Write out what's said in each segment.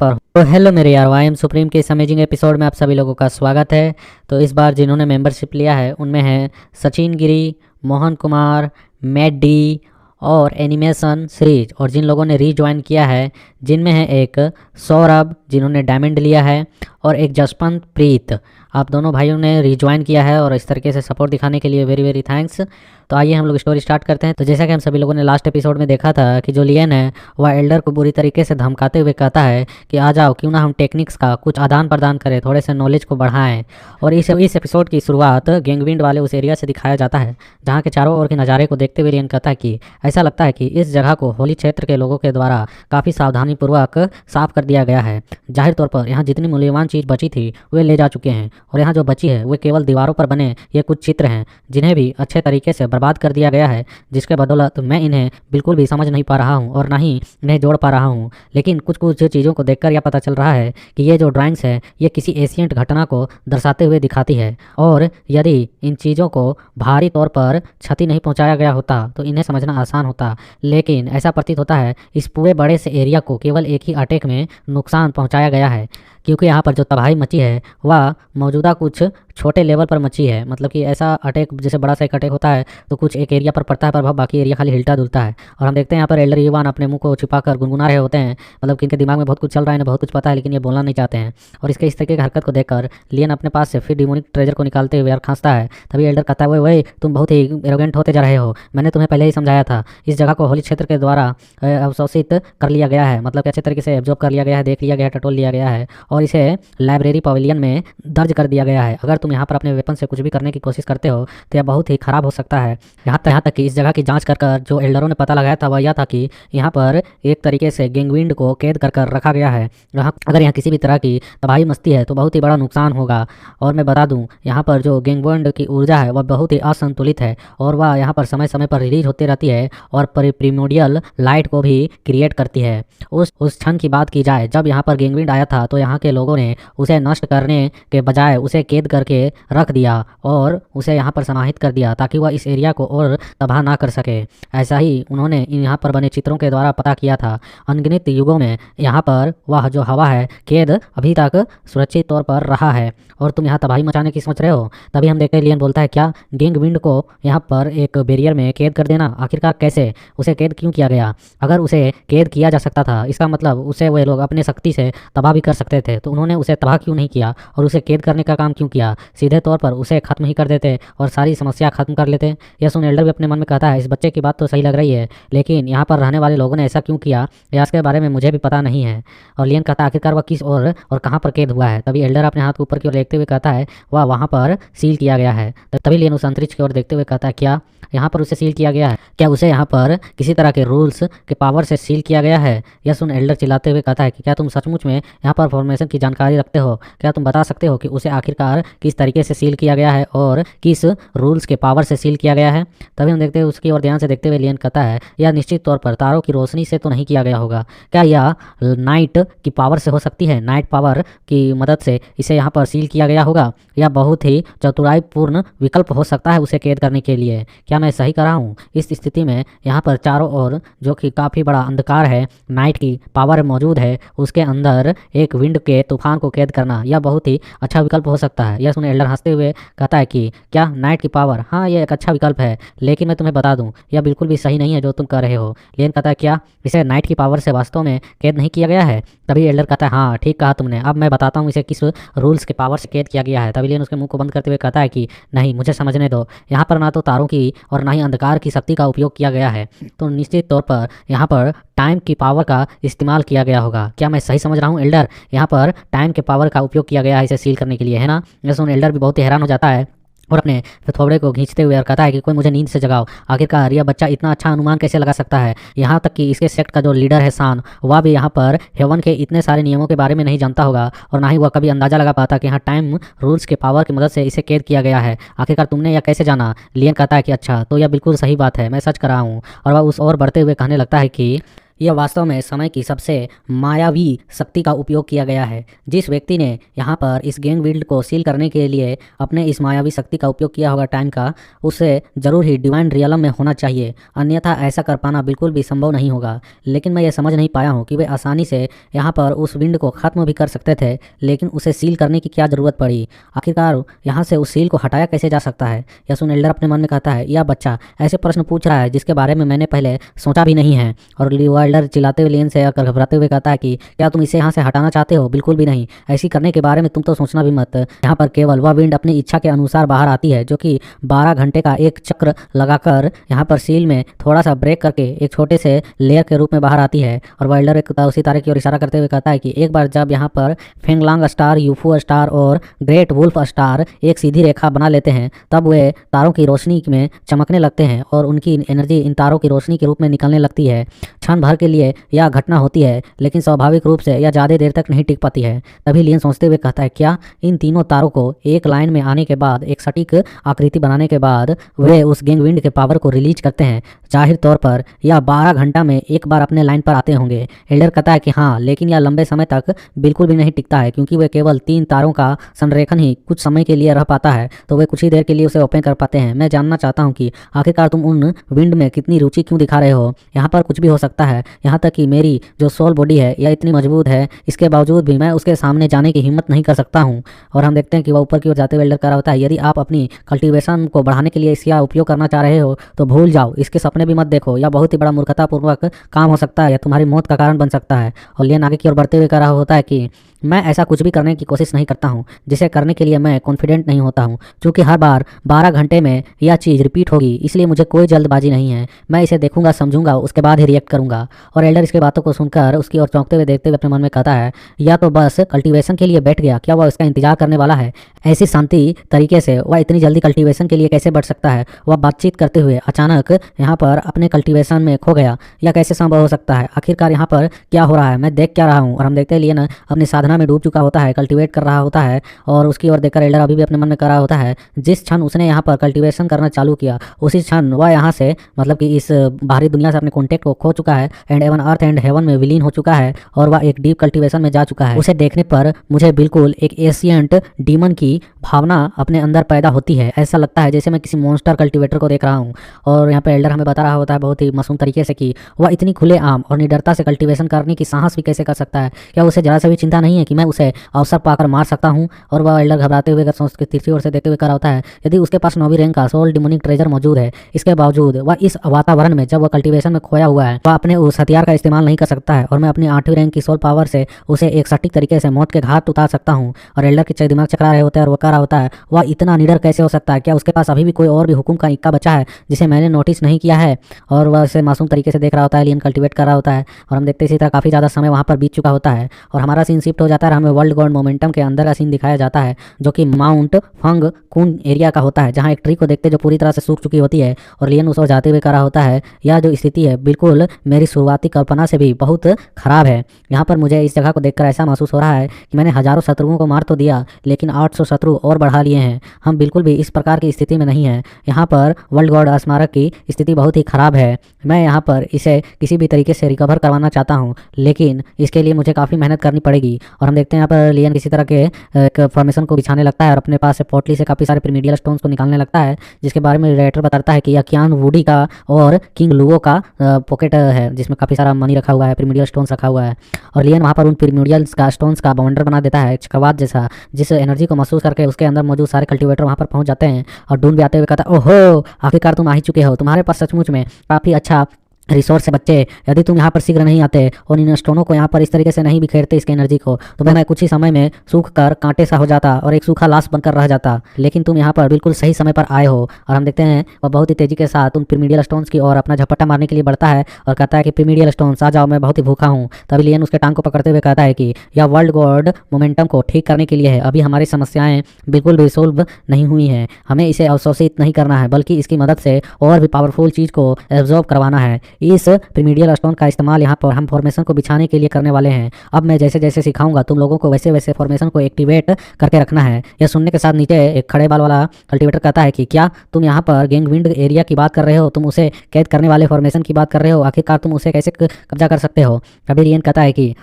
पर। तो हेलो मेरे यार, आई एम सुप्रीम के इस अमेजिंग एपिसोड में आप सभी लोगों का स्वागत है। तो इस बार जिन्होंने मेंबरशिप लिया है उनमें है सचिन गिरी, मोहन कुमार, मैट डी और एनिमेशन सीरीज। और जिन लोगों ने रीज्वाइन किया है जिनमें है एक सौरभ जिन्होंने डायमंड लिया है और एक जसवंत प्रीत। आप दोनों भाइयों ने रीज्वाइन किया है और इस तरीके से सपोर्ट दिखाने के लिए वेरी वेरी थैंक्स। तो आइए हम लोग स्टोरी स्टार्ट करते हैं। तो जैसा कि हम सभी लोगों ने लास्ट एपिसोड में देखा था कि जो लियन है वह एल्डर को बुरी तरीके से धमकाते हुए कहता है कि आ जाओ, क्यों ना हम टेक्निक्स का कुछ आदान प्रदान करें, थोड़े से नॉलेज को बढ़ाएं। और इस एपिसोड की शुरुआत गैंगविंड वाले उस एरिया से दिखाया जाता है जहाँ के चारों ओर के नज़ारे को देखते हुए लियन कहता है कि ऐसा लगता है कि इस जगह को होली क्षेत्र के लोगों के द्वारा काफ़ी सावधानीपूर्वक साफ कर दिया गया है। जाहिर तौर पर यहाँ जितनी मूल्यवान चीज़ बची थी वे ले जा चुके हैं और यहाँ जो बची है वे केवल दीवारों पर बने ये कुछ चित्र हैं जिन्हें भी अच्छे तरीके से बर्बाद कर दिया गया है, जिसके बदौलत मैं इन्हें बिल्कुल भी समझ नहीं पा रहा हूँ और ना ही इन्हें जोड़ पा रहा हूँ। लेकिन कुछ कुछ चीज़ों को देखकर यह पता चल रहा है कि ये जो ड्राइंग्स है ये किसी एशियंट घटना को दर्शाते हुए दिखाती है और यदि इन चीज़ों को भारी तौर पर क्षति नहीं पहुँचाया गया होता तो इन्हें समझना आसान होता। लेकिन ऐसा प्रतीत होता है इस पूरे बड़े से एरिया को केवल एक ही अटैक में नुकसान पहुँचाया गया है, क्योंकि यहाँ पर जो तबाही मची है वह मौजूदा कुछ छोटे लेवल पर मची है। मतलब कि ऐसा अटैक जैसे बड़ा सा एक अटैक होता है तो कुछ एक एरिया पर पड़ता है प्रभाव, बाकी एरिया खाली हिलता डुलता है। और हम देखते हैं यहाँ पर एल्डर युवान अपने मुंह को छिपाकर गुनगुना रहे होते हैं, मतलब कि इनके दिमाग में बहुत कुछ चल रहा है, इन्हें बहुत कुछ पता है लेकिन ये बोलना नहीं चाहते हैं। और इसके इस तरीके की हरकत को देखकर लियन अपने पास से फिर डिमोनिक ट्रेजर को निकालते हुए यार खांसता है। तभी एल्डर कहता है वही तुम बहुत ही एरोगेंट होते जा रहे हो, मैंने तुम्हें पहले ही समझाया था। इस जगह को होली क्षेत्र के द्वारा अवशोषित कर लिया गया है, मतलब अच्छे तरीके से एब्जॉर्ब कर लिया गया है, देख लिया गया है, टटोल लिया गया है और इसे लाइब्रेरी पवेलियन में दर्ज कर दिया गया है। अगर तुम यहाँ पर अपने वेपन से कुछ भी करने की कोशिश करते हो तो यह बहुत ही खराब हो सकता है। यहाँ तक कि इस जगह की जांच कर जो एल्डरों ने पता लगाया था वह यह था कि यहाँ पर एक तरीके से गैंगविंड को कैद कर रखा गया है। अगर यहाँ किसी भी तरह की तबाही मस्ती है तो बहुत ही बड़ा नुकसान होगा। और मैं बता दूं यहाँ पर जो गैंगविंड की ऊर्जा है वह बहुत ही असंतुलित है और वह यहाँ पर समय समय पर रिलीज होती रहती है और प्रीमोडियल लाइट को भी क्रिएट करती है। उस क्षण की बात की जाए जब यहाँ पर गैंगविंड आया था तो यहाँ के लोगों ने उसे नष्ट करने के बजाय उसे कैद करके रख दिया और उसे यहाँ पर समाहित कर दिया ताकि वह इस एरिया को और तबाह ना कर सके। ऐसा ही उन्होंने यहाँ पर बने चित्रों के द्वारा पता किया था। अनगिनत युगों में यहाँ पर वह जो हवा है कैद अभी तक सुरक्षित तौर पर रहा है और तुम यहाँ तबाही मचाने की सोच रहे हो। तभी हम देखते हैं लियन बोलता है क्या गैंगविंड को यहाँ पर एक बैरियर में कैद कर देना, आखिरकार कैसे, उसे कैद क्यों किया गया? अगर उसे कैद किया जा सकता था इसका मतलब उसे वे लोग अपने शक्ति से तबाह भी कर सकते थे, तो उन्होंने उसे तबाह क्यों नहीं किया और उसे कैद करने का काम क्यों किया? सीधे तौर पर उसे खत्म ही कर देते और सारी समस्या खत्म कर लेते। यह सुन एल्डर भी अपने मन में कहता है इस बच्चे की बात तो सही लग रही है, लेकिन यहाँ पर रहने वाले लोगों ने ऐसा क्यों किया या इसके बारे में मुझे भी पता नहीं है। और लियन कहता है आखिरकार वह किस और कहाँ पर कैद हुआ है? तभी एल्डर अपने हाथ को ऊपर की ओर देखते हुए कहता है वह वहाँ पर सील किया गया है। तभी लियन उस अंतरिक्ष की ओर देखते हुए कहता है क्या यहाँ पर उसे सील किया गया है? क्या उसे यहाँ पर किसी तरह के रूल्स के पावर से सील किया गया है? यह सुन एल्डर चिल्लाते हुए कहता है कि क्या तुम सचमुच में यहाँ पर फॉर्मेशन की जानकारी रखते हो? क्या तुम बता सकते हो कि उसे आखिरकार किस तरीके से सील किया गया है और किस रूल्स के पावर से सील किया गया है? तभी हम देखते हैं उसकी ओर ध्यान से देखते हुए लियन कहता है यह निश्चित तौर पर तारों की रोशनी से तो नहीं किया गया होगा। क्या यह नाइट की पावर से हो सकती है? नाइट पावर की मदद से इसे यहाँ पर सील किया गया होगा। यह बहुत ही चतुराईपूर्ण विकल्प हो सकता है उसे कैद करने के लिए। क्या मैं सही कर रहा हूँ? इस स्थिति में यहाँ पर चारों ओर जो कि काफ़ी बड़ा अंधकार है, नाइट की पावर मौजूद है, उसके अंदर एक विंड के तूफान को कैद करना यह बहुत ही अच्छा विकल्प हो सकता है। यह सुन एल्डर हंसते हुए कहता है कि क्या नाइट की पावर? हाँ, यह एक अच्छा विकल्प है, लेकिन मैं तुम्हें बता दूं यह बिल्कुल भी सही नहीं है जो तुम कर रहे हो। लियन कहता है क्या इसे नाइट की पावर से वास्तव में कैद नहीं किया गया है? तभी एल्डर कहता है हाँ ठीक कहा तुमने, अब मैं बताता हूँ इसे किस रूल्स के पावर से कैद किया गया है। तभी लियन उसके मुंह को बंद करते हुए कहता है कि नहीं, मुझे समझने दो। यहाँ पर ना तो तारों की और ना ही अंधकार की शक्ति का उपयोग किया गया है, तो निश्चित तौर पर यहाँ पर टाइम की पावर का इस्तेमाल किया गया होगा। क्या मैं सही समझ रहा हूँ एल्डर? यहाँ पर टाइम के पावर का उपयोग किया गया है इसे सील करने के लिए, है ना? यह सुन एल्डर भी बहुत ही हैरान हो जाता है और अपने थोबड़े को खींचते हुए कहता है कि कोई मुझे नींद से जगाओ। आखिरकार यह बच्चा इतना अच्छा अनुमान कैसे लगा सकता है? यहाँ तक कि इसके सेक्ट का जो लीडर है सान, वह भी यहाँ पर हेवन के इतने सारे नियमों के बारे में नहीं जानता होगा और ना ही वह कभी अंदाजा लगा पाता कि यहाँ टाइम रूल्स के पावर की मदद से इसे कैद किया गया है। आखिरकार तुमने यह कैसे जाना? लियन कहता है कि अच्छा, तो यह बिल्कुल सही बात है, मैं सच कर रहा हूँ। और वह उस और बढ़ते हुए कहने लगता है कि यह वास्तव में समय की सबसे मायावी शक्ति का उपयोग किया गया है। जिस व्यक्ति ने यहाँ पर इस गैंग विल्ड को सील करने के लिए अपने इस मायावी शक्ति का उपयोग किया होगा टाइम का, उसे जरूर ही डिवाइन रियलम में होना चाहिए, अन्यथा ऐसा कर पाना बिल्कुल भी संभव नहीं होगा। लेकिन मैं ये समझ नहीं पाया हूँ कि वे आसानी से यहाँ पर उस विंड को ख़त्म भी कर सकते थे, लेकिन उसे सील करने की क्या ज़रूरत पड़ी। आखिरकार यहाँ से उस सील को हटाया कैसे जा सकता है। यह सुन एल्डर अपने मन में कहता है, यह बच्चा ऐसे प्रश्न पूछ रहा है जिसके बारे में मैंने पहले सोचा भी नहीं है। और एल्डर चिल्लाते हुए लियन से घबराते हुए कहता है कि क्या तुम इसे यहाँ से हटाना चाहते हो? बिल्कुल भी नहीं, ऐसी करने के बारे में तुम तो सोचना भी मत। यहाँ पर केवल वह विंड अपनी इच्छा के अनुसार बाहर आती है, जो कि 12 घंटे का एक चक्र लगाकर यहाँ पर सील में थोड़ा सा ब्रेक करके एक छोटे से लेयर के रूप में बाहर आती है। और वाइल्डर उसी तारे की ओर इशारा करते हुए कहता है कि एक बार जब यहाँ पर फेंगलांग स्टार, यूफो स्टार और ग्रेट वुल्फ स्टार एक सीधी रेखा बना लेते हैं, तब वे तारों की रोशनी में चमकने लगते हैं और उनकी एनर्जी इन तारों की रोशनी के रूप में निकलने लगती है। क्षण भर के लिए यह घटना होती है, लेकिन स्वाभाविक रूप से यह ज़्यादा देर तक नहीं टिक पाती है। तभी लियन सोचते हुए कहता है, क्या इन तीनों तारों को एक लाइन में आने के बाद, एक सटीक आकृति बनाने के बाद वे उस गैंग विंड के पावर को रिलीज करते हैं? जाहिर तौर पर यह 12 घंटा में एक बार अपने लाइन पर आते होंगे। एल्डर कहता है कि हाँ, लेकिन यह लंबे समय तक बिल्कुल भी नहीं टिकता है, क्योंकि वे केवल 3 तारों का संरेखन ही कुछ समय के लिए रह पाता है, तो वे कुछ ही देर के लिए उसे ओपन कर पाते हैं। मैं जानना चाहता हूँ कि आखिरकार तुम उन विंड में कितनी रुचि क्यों दिखा रहे हो। यहाँ पर कुछ भी हो सकता है, यहाँ तक कि मेरी जो सोल बॉडी है यह इतनी मजबूत है, इसके बावजूद भी मैं उसके सामने जाने की हिम्मत नहीं कर सकता हूँ। और हम देखते हैं कि वह ऊपर की ओर जाते हुए एल्डर कह रहा होता है, यदि आप अपनी कल्टीवेशन को बढ़ाने के लिए इसका उपयोग करना चाह रहे हो तो भूल जाओ, इसके सपने भी मत देखो। यह बहुत ही बड़ा मूर्खतापूर्वक काम हो सकता है, या तुम्हारी मौत का कारण बन सकता है। और लियन आगे की ओर बढ़ते हुए कह रहा होता है कि मैं ऐसा कुछ भी करने की कोशिश नहीं करता हूँ जिसे करने के लिए मैं कॉन्फिडेंट नहीं होता हूँ, क्योंकि हर बार 12 घंटे में यह चीज़ रिपीट होगी, इसलिए मुझे कोई जल्दबाजी नहीं है। मैं इसे देखूंगा, समझूंगा, उसके बाद ही रिएक्ट करूंगा। और एल्डर इसके बातों को सुनकर उसकी ओर चौंकते हुए देखते हुए अपने मन में कहता है, या तो बस कल्टीवेशन के लिए बैठ गया, क्या वह इसका इंतजार करने वाला है? ऐसी शांति तरीके से वह इतनी जल्दी कल्टीवेशन के लिए कैसे बढ़ सकता है? वह बातचीत करते हुए अचानक यहाँ पर अपने कल्टीवेशन में खो गया, यह कैसे संभव हो सकता है? आखिरकार यहाँ पर क्या हो रहा है, मैं देख क्या रहा हूँ? और हम देखते लिए ना अपनी साधना में डूब चुका होता है, कल्टीवेट कर रहा होता है, और उसकी ओर देखकर एल्डर अभी भी अपने मन में कर रहा होता है, जिस क्षण उसने यहाँ पर कल्टीवेशन करना चालू किया उसी क्षण वह यहाँ से, मतलब कि इस बाहरी दुनिया से अपने कॉन्टेक्ट को खो चुका है and even earth and heaven में विलीन हो चुका है, और वह एक डीप कल्टीवेशन में जा चुका है। उसे देखने पर मुझे बिल्कुल एक एशियंट डीमन की भावना अपने अंदर पैदा होती है। ऐसा लगता है जैसे मैं किसी मॉन्स्टर कल्टीवेटर को देख रहा हूँ। और यहाँ पे एल्डर हमें बता रहा होता है बहुत ही मासूम तरीके से कि वह इतनी खुलेआम और निडरता से कल्टीवेशन करने की साहस भी कैसे कर सकता है। क्या उसे जरा सा भी चिंता नहीं है कि मैं उसे अवसर पाकर मार सकता हूँ? और वह एल्डर घबराते हुए सोच के तीसरी ओर से देखते हुए कर रहा होता है, यदि उसके पास 9वीं रैंक का सोल डिमोनिक ट्रेजर मौजूद है, इसके बावजूद वह इस वातावरण में जब वह कल्टीवेशन में खोया हुआ है, वह अपने उस हथियार का इस्तेमाल नहीं कर सकता है, और मैं अपनी 8वीं रैंक की सोल पावर से उसे एक सटीक तरीके से मौत के घाट उतार सकता हूँ। और एल्डर के दिमाग चकरा रहे होते हैं और वो कह रहा होता है, वह इतना निडर कैसे हो सकता है? क्या उसके पास अभी भी कोई और भी हुक्म का इक्का बचा है जिसे मैंने नोटिस नहीं किया है? और वह उसे मासूम तरीके से देख रहा होता है, लियन कल्टीवेट कर रहा होता है, और हम देखते इसी तरह काफी ज्यादा समय वहां पर बीत चुका होता है, और हमारा सीन शिफ्ट हो जाता है। हमें वर्ल्ड गॉड मोमेंटम के अंदर का सीन दिखाया जाता है, जो कि माउंट फंग कून एरिया का होता है, जहाँ एक ट्री को देखते जो पूरी तरह से सूख चुकी होती है। और लियन उस ओर जाते हुए कह रहा होता है, यह जो स्थिति है बिल्कुल मेरी शुरुआती कल्पना से भी बहुत खराब है। यहाँ पर मुझे इस जगह को देखकर ऐसा महसूस हो रहा है कि मैंने हजारों शत्रुओं को मार तो दिया, लेकिन 800 शत्रु और बढ़ा लिए हैं। हम बिल्कुल भी इस प्रकार की स्थिति में नहीं हैं। यहाँ पर वर्ल्ड गॉड स्मारक की स्थिति बहुत ही खराब है। मैं यहाँ पर इसे किसी भी तरीके से रिकवर करवाना चाहता हूँ, लेकिन इसके लिए मुझे काफ़ी मेहनत करनी पड़ेगी। और हम देखते हैं यहाँ पर लियन किसी तरह के फॉर्मेशन को बिछाने लगता है और अपने पास से पोटली से काफ़ी सारे प्रीमिडियल स्टोन्स को निकालने लगता है, जिसके बारे में राइटर बताता है कि यह कियान वुडी का और किंग लुओ का पॉकेट है, जिसमें काफ़ी सारा मनी रखा हुआ है, प्रीमिडियल स्टोन्स रखा हुआ है। और लियन वहाँ पर उन प्रीमिडियल्स का स्टोन्स का बवंडर बना देता है, चक्रवात जैसा, जिस एनर्जी को महसूस करके उसके अंदर मौजूद सारे कल्टीवेटर वहाँ पर पहुँच जाते हैं। और ढूंढ भी आते हुए कहता है, ओहो, आखिरकार तुम आ ही चुके हो, तुम्हारे पास सचमुच में काफ़ी अच्छा रिसोर्स है बच्चे। यदि तुम यहाँ पर शीघ्र नहीं आते और इन स्टोनों को यहाँ पर इस तरीके से नहीं बिखेरते इसके एनर्जी को, तो मैं कुछ ही समय में सूख कर कांटे सा हो जाता और एक सूखा लाश बनकर रह जाता। लेकिन तुम यहाँ पर बिल्कुल सही समय पर आए हो। और हम देखते हैं वह बहुत ही तेजी के साथ उन प्रीमिडियल स्टोन्स की ओर अपना झपट्टा मारने के लिए बढ़ता है और कहता है कि प्रीमिडियल स्टोन्स आ जाओ, मैं बहुत ही भूखा हूँ। तभी लियन उसके टांग को पकड़ते हुए कहता है कि यह वर्ल्ड गॉड मोमेंटम को ठीक करने के लिए है। अभी हमारी समस्याएं बिल्कुल भी सोल्व नहीं हुई हैं। हमें इसे अवशोषित नहीं करना है, बल्कि इसकी मदद से और भी पावरफुल चीज़ को एब्जॉर्ब करवाना है। इस प्रीमिडियल स्टोन का इस्तेमाल यहाँ पर हम फॉर्मेशन को बिछाने के लिए करने वाले हैं। अब मैं जैसे जैसे सिखाऊंगा तुम लोगों को वैसे वैसे फॉर्मेशन को एक्टिवेट करके रखना है। यह सुनने के साथ नीचे एक खड़े बाल वाला कल्टीवेटर कहता है कि क्या तुम यहाँ पर गैंगविंड एरिया की बात कर रहे हो? तुम उसे कैद करने वाले फॉर्मेशन की बात कर रहे हो? आखिरकार तुम उसे कैसे कब्जा कर सकते हो? तभी लियन कहता है कि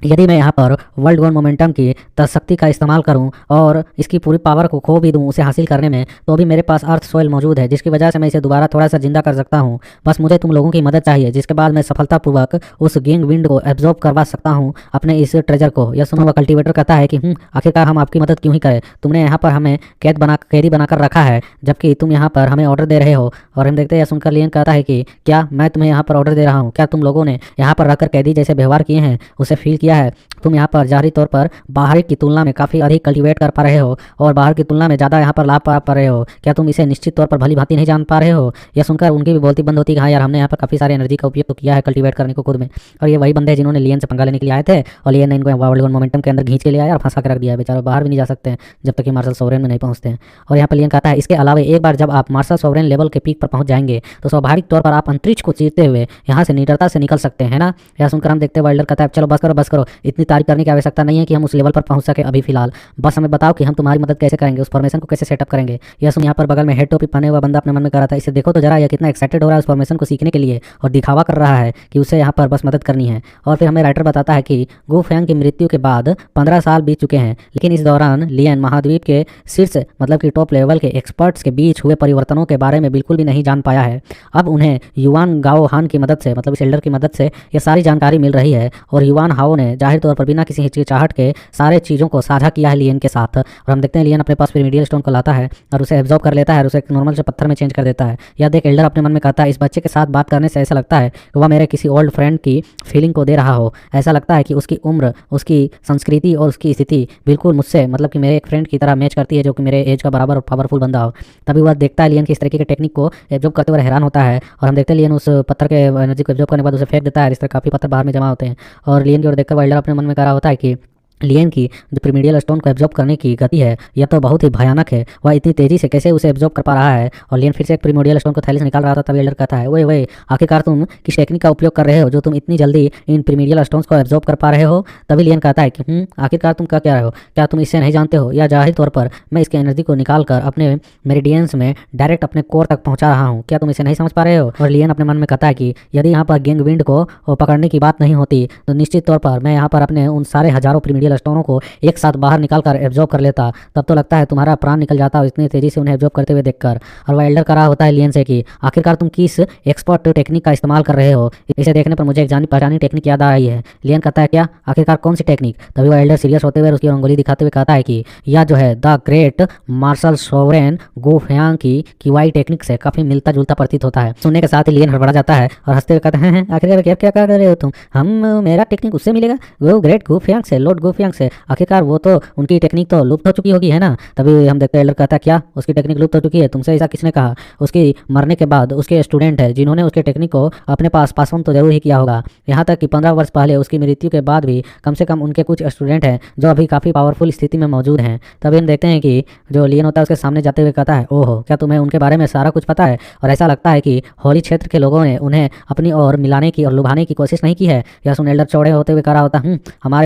यदि मैं यहाँ पर वर्ल्ड वन मोमेंटम की शक्ति का इस्तेमाल करूँ और इसकी पूरी पावर को खो भी दूँ उसे हासिल करने में, तो अभी मेरे पास अर्थ सॉइल मौजूद है जिसकी वजह से मैं इसे दोबारा थोड़ा सा जिंदा कर सकता हूँ। बस मुझे तुम लोगों की मदद चाहिए, जिसके बाद मैं सफलतापूर्वक उस गैंग विंड को एब्जॉर्ब करवा सकता हूँ अपने इस ट्रेजर को। यह सुना हुआ कल्टीवेटर कहता है कि आखिरकार हम आपकी मदद क्यों ही करें? तुमने यहाँ पर हमें कैदी बनाकर रखा है जबकि तुम यहाँ पर हमें ऑर्डर दे रहे हो। और हम देखते हैं यह सुनकर लियन कहता है कि क्या मैं तुम्हें यहाँ पर ऑर्डर दे रहा हूँ? क्या तुम लोगों ने यहाँ पर रखकर कैदी जैसे व्यवहार किए हैं उसे फील किया है? तुम यहाँ पर जाहिर तौर पर बाहर की तुलना में काफ़ी अधिक कल्टीवेट कर पा रहे हो और बाहर की तुलना में ज़्यादा यहाँ पर लाभ पा रहे हो। क्या तुम इसे निश्चित तौर पर भली भांति नहीं जान पा रहे हो? यह सुनकर उनकी भी बोलती बंद होती है कि हाँ यार, हमने यहाँ पर काफ़ी सारी एनर्जी का उपयोग तो किया है कल्टीवेट करने को खुद में। और ये वही बंदे हैं जिन्होंने लियन से पंगा लेने के लिए आए थे और लियन ने इनको वर्ल्ड वन मोमेंटम के अंदर खींच के ले आया और फंसा के रख दिया है। बेचारा बाहर भी नहीं जा सकते हैं जब तक कि मार्शल सोवरेन में नहीं पहुंचते हैं। और यहाँ पर लियन कहता है इसके अलावा एक बार जब आप मार्शल सोवरेन लेवल के पीक पर पहुंच जाएंगे तो स्वाभाविक तौर पर आप अंतरिक्ष को चीरते हुए यहाँ से निडरता से निकल सकते हैं ना। यह सुनकर हम देखते हैं वाइल्डर कहता है चलो बस करो, इतनी तारीफ करने की आवश्यकता नहीं है कि हम उस लेवल पर पहुंच सके अभी फिलहाल। बस हमें बताओ कि हम तुम्हारी मदद कैसे करेंगे, उस फॉर्मेशन को कैसे सेटअप करेंगे। यह सुन यहाँ पर बगल में हेड टोपी पहने हुआ बंदा अपने मन में कर रहा था, इसे देखो तो जरा, यह कितना एक्साइटेड हो रहा है उस फॉर्मेशन को सीखने के लिए और दिखावा कर रहा है कि उसे यहाँ पर बस मदद करनी है। और फिर हमें राइटर बताता है कि गु फेंग की मृत्यु के बाद 15 साल बीत चुके हैं, लेकिन इस दौरान लियन महाद्वीप के शीर्ष मतलब कि टॉप लेवल के एक्सपर्ट्स के बीच हुए परिवर्तनों के बारे में बिल्कुल भी नहीं जान पाया है। अब उन्हें युआन गाओ हान की मदद से मतलब इस एल्डर की मदद से यह सारी जानकारी मिल रही है और युआन हाओ ने जाहिर तौर पर बिना किसी हिचकिचाहट के सारे चीज़ों को साझा किया है लियन के साथ। और हम देखते हैं लियन अपने पास प्रीमिडियल स्टोन को लाता है और उसे एब्जॉर्ब कर लेता है और उसे एक नॉर्मल से पत्थर में चेंज कर देता है। यह देख एल्डर अपने मन में कहता है इस बच्चे के साथ बात करने से ऐसा लगता है कि वह मेरे किसी ओल्ड फ्रेंड की फीलिंग को दे रहा हो। ऐसा लगता है कि उसकी उम्र, उसकी संस्कृति और उसकी स्थिति बिल्कुल मुझसे मतलब कि मेरे एक फ्रेंड की तरह मैच करती है जो कि मेरे एज का बराबर और पावरफुल बंदा हो। तभी वह देखता है लियन की इस तरीके के टेक्निक को एब्जॉर्ब करते हुए हैरान होता है और हम देखते हैं लियन उस पत्थर के एनर्जी को एब्जॉर्ब करने के बाद उसे फेंक देता है। इस तरह काफ़ी पत्थर बाहर में जमा होते हैं और लियन की ओर देखकर वाइल्डर अपने मन में कह रहा होता है कि लियन की जो प्रीमिडियल स्टोन को एब्जॉर्ब करने की गति है यह तो बहुत ही भयानक है। वह इतनी तेजी से कैसे उसे एब्जॉर्ब कर पा रहा है। और लियन फिर से एक प्रीमिडियल स्टोन को थैली से निकाल रहा था तभी एल्डर कहता है वही आखिरकार तुम किस टेक्निक का उपयोग कर रहे हो जो तुम इतनी जल्दी इन प्रीमिडियल स्टोन्स को एब्जॉर्ब कर पा रहे हो? तभी लियन कहता है कि आखिरकार तुम क्या कह रहे हो? क्या तुम इससे नहीं जानते हो? या जाहिर तौर पर मैं इसकी एनर्जी को निकाल कर अपने मेरिडियंस में डायरेक्ट अपने कोर तक पहुंचा रहा हूँ। क्या तुम इसे नहीं समझ पा रहे हो? और लियन अपने मन में कहता है कि यदि यहाँ पर गैंग विंड को पकड़ने की बात नहीं होती तो निश्चित तौर पर मैं यहाँ पर अपने उन सारे हजारों प्रीमिडियल स्टोनों को एक साथ बाहर निकाल कर एब्जॉर्ब कर लेता। तब तो लगता है तुम्हारा प्राण निकल जाता इतनी तेजी से उन्हें एब्जॉर्ब करते हुए देखकर। और वह एल्डर करा होता है लियन से कि आखिरकार तुम किस एक्सपर्ट टेक्निक का इस्तेमाल कर रहे हो? इसे देखने पर मुझे एक जानी पहचानी टेक्निक याद आ रही है। लियन कहता है क्या? आखिरकार कौन सी टेक्निक? तभी वह एल्डर सीरियस होते हुए उसकी रंगोली दिखाते हुए कहता है कि यह जो है द ग्रेट मार्शल सोवरेन गु फेंग की किवाई टेक्निक से काफी मिलता जुलता प्रतीत होता है। सुनने के साथ ही लियन हड़बड़ा जाता है और हंसते हुए कहते हैं आखिरकार क्या क्या कर रहे हो तुम? हम मेरा टेक्निक उससे मिलेगा वो ग्रेट गु फेंग से, लॉर्ड गु फेंग से? आखिरकार वो तो उनकी टेक्निक तो लुप्त हो चुकी होगी है ना? तभी हम देखते हैं एल्डर कहता है क्या उसकी टेक्निक लुप्त हो चुकी है? तुमसे ऐसा किसने कहा? उसकी मरने के बाद उसके स्टूडेंट है जिन्होंने उसके टेक्निक को अपने पास ऑन तो जरूर ही किया होगा। यहाँ तक कि 15 वर्ष पहले उसकी मृत्यु के बाद भी कम से कम उनके कुछ स्टूडेंट हैं जो अभी काफ़ी पावरफुल स्थिति में मौजूद हैं। तभी हम देखते हैं कि जो लियन होता है उसके सामने जाते हुए कहता है ओहो, क्या तुम्हें उनके बारे में सारा कुछ पता है? और ऐसा लगता है कि होली क्षेत्र के लोगों ने उन्हें अपनी ओर मिलाने की और लुभाने की कोशिश नहीं की है। यह सुन एल्डर चौड़े होते हुए कह रहा होता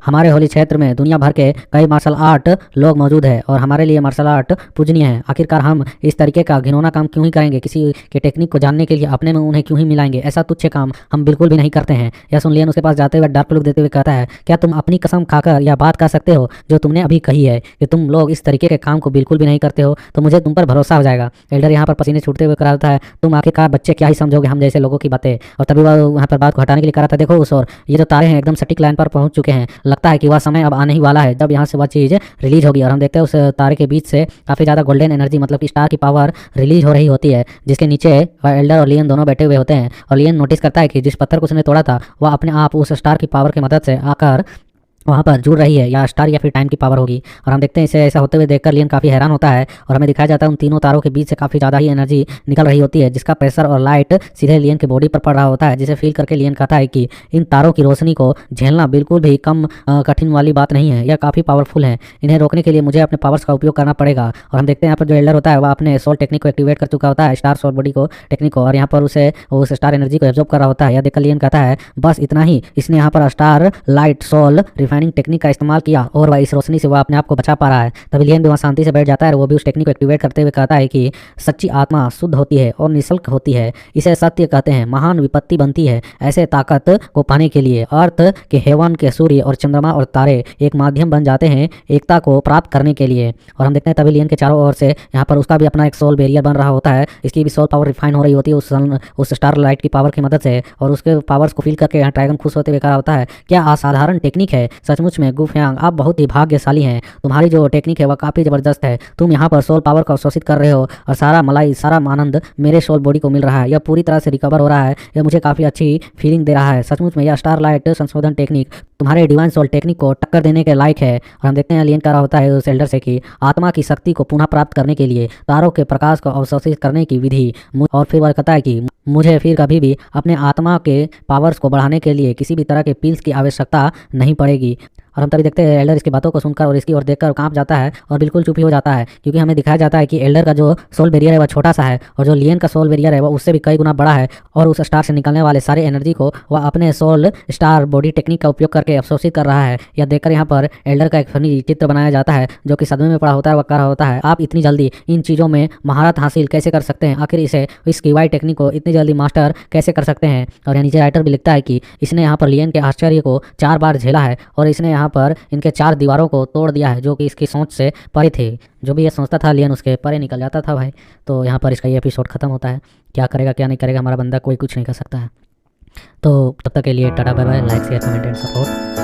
हमारे होली क्षेत्र में दुनिया भर के कई मार्शल आर्ट लोग मौजूद है और हमारे लिए मार्शल आर्ट पूजनीय है। आखिरकार हम इस तरीके का घिनौना काम क्यों ही करेंगे? किसी के टेक्निक को जानने के लिए अपने में उन्हें क्यों ही मिलाएंगे? ऐसा तुच्छ काम हम बिल्कुल भी नहीं करते हैं। यह सुन लियन उसके पास जाते हुए डार्क लुक देते हुए कहता है क्या तुम अपनी कसम खाकर यह बात कह सकते हो जो तुमने अभी कही है कि तुम लोग इस तरीके के काम को बिल्कुल भी नहीं करते हो? तो मुझे तुम पर भरोसा हो जाएगा। एल्डर यहाँ पर पसीने छूटते हुए कहा है तुम आखिरकार बच्चे क्या ही समझोगे हम जैसे लोगों की बातें? और तभी वह वहाँ पर बात को हटाने के लिए कह रहा था देखो उस और ये जो तारे हैं एकदम सटीक लाइन पर पहुंच चुके हैं। लगता है कि वह समय अब आने ही वाला है जब यहाँ से वह चीज़ रिलीज होगी। और हम देखते हैं उस तारे के बीच से काफ़ी ज़्यादा गोल्डन एनर्जी मतलब कि स्टार की पावर रिलीज हो रही होती है जिसके नीचे एल्डर और लियन दोनों बैठे हुए होते हैं। और लियन नोटिस करता है कि जिस पत्थर को उसने तोड़ा था वह अपने आप उस स्टार की पावर की मदद से आकर वहाँ पर जुड़ रही है, या स्टार या फिर टाइम की पावर होगी। और हम देखते हैं इसे ऐसा होते हुए देखकर लियन काफ़ी हैरान होता है और हमें दिखाया जाता है उन तीनों तारों के बीच से काफ़ी ज़्यादा ही एनर्जी निकल रही होती है, जिसका प्रेशर और लाइट सीधे लियन के बॉडी पर पड़ रहा होता है, जिसे फील करके लियन कहता है कि इन तारों की रोशनी को झेलना बिल्कुल भी कम कठिन वाली बात नहीं है, यह काफ़ी पावरफुल है। इन्हें रोकने के लिए मुझे अपने पावर्स का उपयोग करना पड़ेगा। और हम देखते हैं यहाँ पर जो एल्डर होता है वह अपने सोल टेक्निक को एक्टिवेट कर चुका होता है, स्टार सोल बॉडी को टेक्निक को, और यहाँ पर उसे उस स्टार एनर्जी को एब्जॉर्ब कर रहा होता है। यह देखकर लियन कहता है बस इतना ही, इसने यहाँ पर star light soul refining technique का इस्तेमाल किया और वह इस रोशनी से वह अपने आप को बचा पा रहा है। तभी लियन भी वहाँ शांति से बैठ जाता है और वो भी उस टेक्निक को एक्टिवेट करते हुए कहता है कि सच्ची आत्मा शुद्ध होती है और निःशुल्क होती है, इसे सत्य कहते हैं, महान विपत्ति बनती है ऐसे ताकत को पाने के लिए। अर्थ के हेवन के सूर्य और चंद्रमा और तारे एक माध्यम बन जाते हैं एकता को प्राप्त करने के लिए। और हम देखते हैं तभी लियन के चारों ओर से यहाँ पर उसका भी अपना एक सोल बैरियर बन रहा होता है, इसकी भी सोल पावर रिफाइन हो रही होती है उस स्टार लाइट की पावर की मदद से, और उसके पावर्स को फील करके यहाँ ड्रैगन खुश होते हुए कहा होता है क्या असाधारण टेक्निक है, सचमुच में गुफयांग आप बहुत ही भाग्यशाली हैं, तुम्हारी जो टेक्निक है वह काफ़ी ज़बरदस्त है, तुम यहाँ पर सोल पावर को अवशोषित कर रहे हो और सारा मलाई सारा आनंद मेरे सोल बॉडी को मिल रहा है, यह पूरी तरह से रिकवर हो रहा है, यह मुझे काफ़ी अच्छी फीलिंग दे रहा है, सचमुच में यह स्टार लाइट संशोधन टेक्निक तुम्हारे डिवाइन सोल टेक्निक को टक्कर देने के लायक है। और हम देखते हैं एलियन कह रहा होता है उस एल्डर से कि आत्मा की शक्ति को पुनः प्राप्त करने के लिए तारों के प्रकाश को अवशोषित करने की विधि, और फिर वह कहता है कि मुझे फिर कभी भी अपने आत्मा के पावर्स को बढ़ाने के लिए किसी भी तरह के पिल्स की आवश्यकता नहीं पड़ेगी। और हम तभी देखते हैं एल्डर इसकी बातों को सुनकर और इसकी ओर देखकर कांप जाता है और बिल्कुल चुप ही हो जाता है, क्योंकि हमें दिखाया जाता है कि एल्डर का जो सोल बैरियर है वह छोटा सा है और जो लियन का सोल बैरियर है वह उससे भी कई गुना बड़ा है, और उस स्टार से निकलने वाले सारे एनर्जी को वह अपने सोल स्टार बॉडी टेक्निक का उपयोग करके अवशोषित कर रहा है। यह देखकर यहाँ पर एल्डर का एक फनी चित्र बनाया जाता है जो कि सदमे में पड़ा होता है। वह कह रहा होता है आप इतनी जल्दी इन चीज़ों में महारत हासिल कैसे कर सकते हैं, आखिर इस कीवाई टेक्निक को इतनी जल्दी मास्टर कैसे कर सकते हैं। और यहाँ नीचे राइटर भी लिखता है कि इसने यहाँ पर लियन के आश्चर्य को 4 बार झेला है और इसने यहाँ पर इनके 4 दीवारों को तोड़ दिया है जो कि इसकी सोच से परे थे। जो भी ये सोचता था लियन उसके परे निकल जाता था भाई। तो यहाँ पर इसका ये एपिसोड खत्म होता है। क्या करेगा क्या नहीं करेगा हमारा बंदा कोई कुछ नहीं कर सकता है। तो तब तक के लिए tata bye bye, like share comment and support.